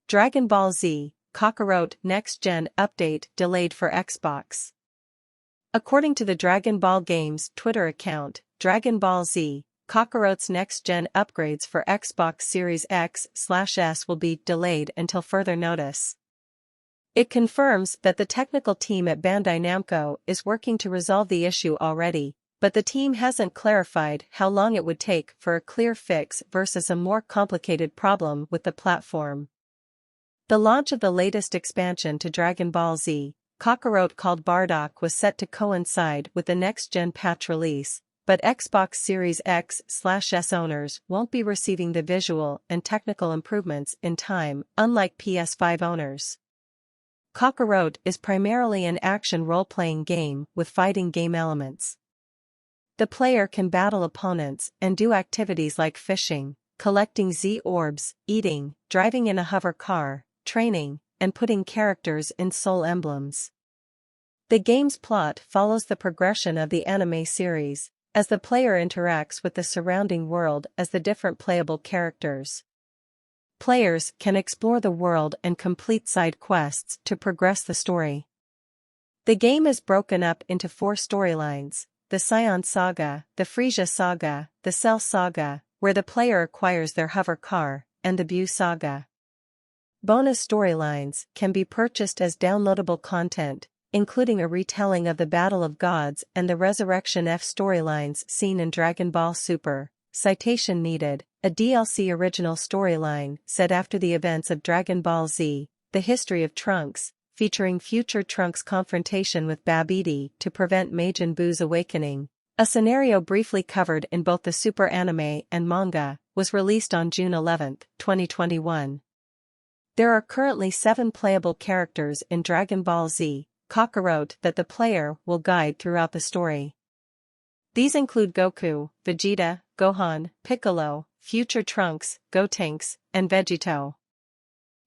Dragon Ball Z, Kakarot Next Gen Update delayed for Xbox. According to the Dragon Ball Games Twitter account, Dragon Ball Z, Kakarot's next-gen upgrades for Xbox Series X/S will be delayed until further notice. It confirms that the technical team at Bandai Namco is working to resolve the issue already, but the team hasn't clarified how long it would take for a clear fix versus a more complicated problem with the platform. The launch of the latest expansion to Dragon Ball Z, Kakarot called Bardock, was set to coincide with the next-gen patch release, but Xbox Series X/S owners won't be receiving the visual and technical improvements in time, unlike PS5 owners. Kakarot is primarily an action role-playing game with fighting game elements. The player can battle opponents and do activities like fishing, collecting Z orbs, eating, driving in a hover car, training, and putting characters in soul emblems. The game's plot follows the progression of the anime series, as the player interacts with the surrounding world as the different playable characters. Players can explore the world and complete side quests to progress the story. The game is broken up into 4 storylines: the Saiyan Saga, the Frieza Saga, the Cell Saga, where the player acquires their hover car, and the Buu Saga. Bonus storylines can be purchased as downloadable content, including a retelling of the Battle of Gods and the Resurrection F storylines seen in Dragon Ball Super. Citation needed: a DLC original storyline set after the events of Dragon Ball Z, The History of Trunks, featuring future Trunks' confrontation with Babidi to prevent Majin Buu's awakening. A scenario briefly covered in both the Super anime and manga, was released on June 11, 2021. There are currently 7 playable characters in Dragon Ball Z, Kakarot that the player will guide throughout the story. These include Goku, Vegeta, Gohan, Piccolo, future Trunks, Gotenks, and Vegito.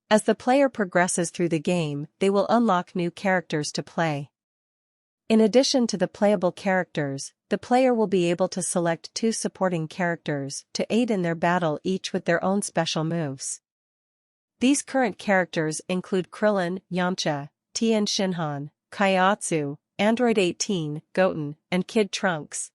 As the player progresses through the game, they will unlock new characters to play. In addition to the playable characters, the player will be able to select 2 supporting characters to aid in their battle, each with their own special moves. These current characters include Krillin, Yamcha, Tien Shinhan, Kaiatsu, Android 18, Goten, and Kid Trunks.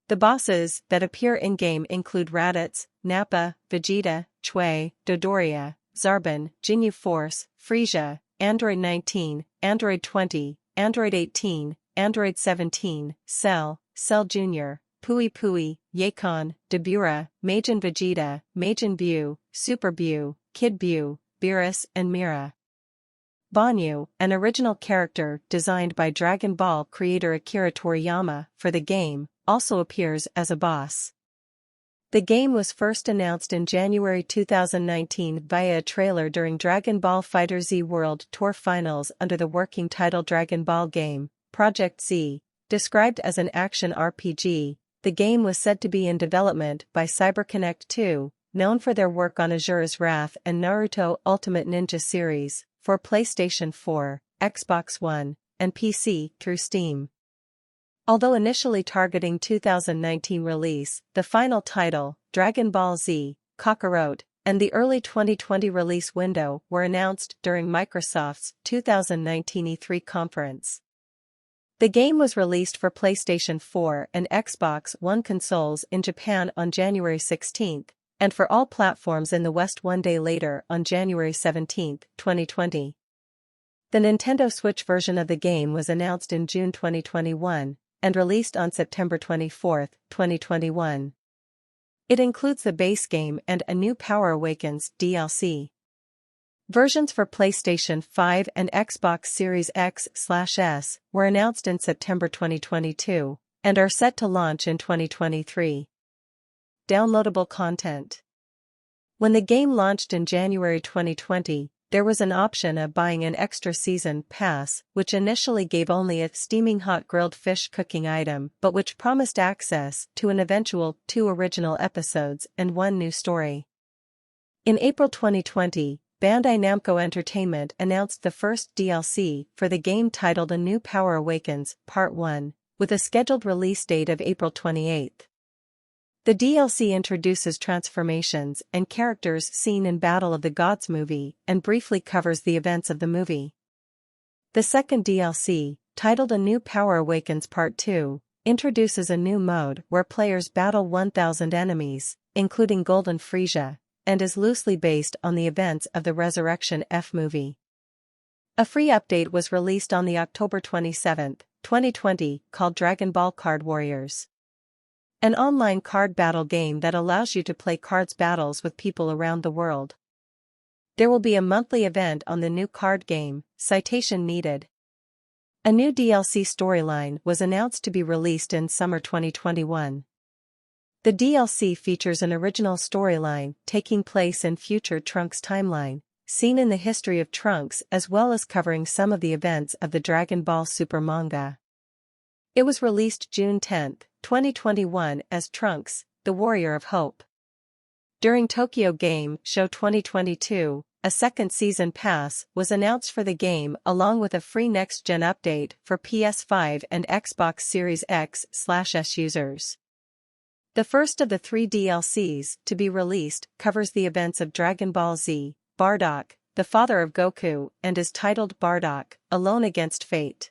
The bosses that appear in-game include Raditz, Nappa, Vegeta, Chui, Dodoria, Zarbon, Ginyu Force, Frieza, Android 19, Android 20, Android 18, Android 17, Cell, Cell Jr., Pui Pui, Yakon, Dabura, Majin Vegeta, Majin Buu, Super Buu, Kid Buu, Beerus, and Mira. Banyu, an original character designed by Dragon Ball creator Akira Toriyama for the game, also appears as a boss. The game was first announced in January 2019 via a trailer during Dragon Ball FighterZ World Tour Finals under the working title Dragon Ball Game, Project Z. Described as an action RPG, the game was said to be in development by CyberConnect 2, known for their work on Asura's Wrath and Naruto Ultimate Ninja series, for PlayStation 4, Xbox One, and PC through Steam. Although initially targeting 2019 release, the final title, Dragon Ball Z, Kakarot, and the early 2020 release window were announced during Microsoft's 2019 E3 conference. The game was released for PlayStation 4 and Xbox One consoles in Japan on January 16, and for all platforms in the West one day later on January 17, 2020. The Nintendo Switch version of the game was announced in June 2021, and released on September 24, 2021. It includes the base game and a new Power Awakens DLC. Versions for PlayStation 5 and Xbox Series X/S were announced in September 2022, and are set to launch in 2023. Downloadable content. When the game launched in January 2020, there was an option of buying an extra season pass, which initially gave only a steaming hot grilled fish cooking item, but which promised access to an eventual 2 original episodes and 1 new story. In April 2020, Bandai Namco Entertainment announced the first DLC for the game titled A New Power Awakens, Part 1, with a scheduled release date of April 28. The DLC introduces transformations and characters seen in Battle of the Gods movie and briefly covers the events of the movie. The second DLC, titled A New Power Awakens Part 2, introduces a new mode where players battle 1,000 enemies, including Golden Frieza, and is loosely based on the events of the Resurrection F movie. A free update was released on the October 27, 2020, called Dragon Ball Card Warriors. An online card battle game that allows you to play cards battles with people around the world. There will be a monthly event on the new card game, citation needed. A new DLC storyline was announced to be released in summer 2021. The DLC features an original storyline taking place in future Trunks' timeline, seen in the history of Trunks as well as covering some of the events of the Dragon Ball Super manga. It was released June 10, 2021 as Trunks, the Warrior of Hope. During Tokyo Game Show 2022, a second season pass was announced for the game along with a free next-gen update for PS5 and Xbox Series X/S users. The first of the 3 DLCs to be released covers the events of Dragon Ball Z, Bardock, the father of Goku, and is titled Bardock, Alone Against Fate.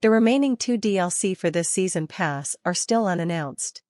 The remaining 2 DLC for this season pass are still unannounced.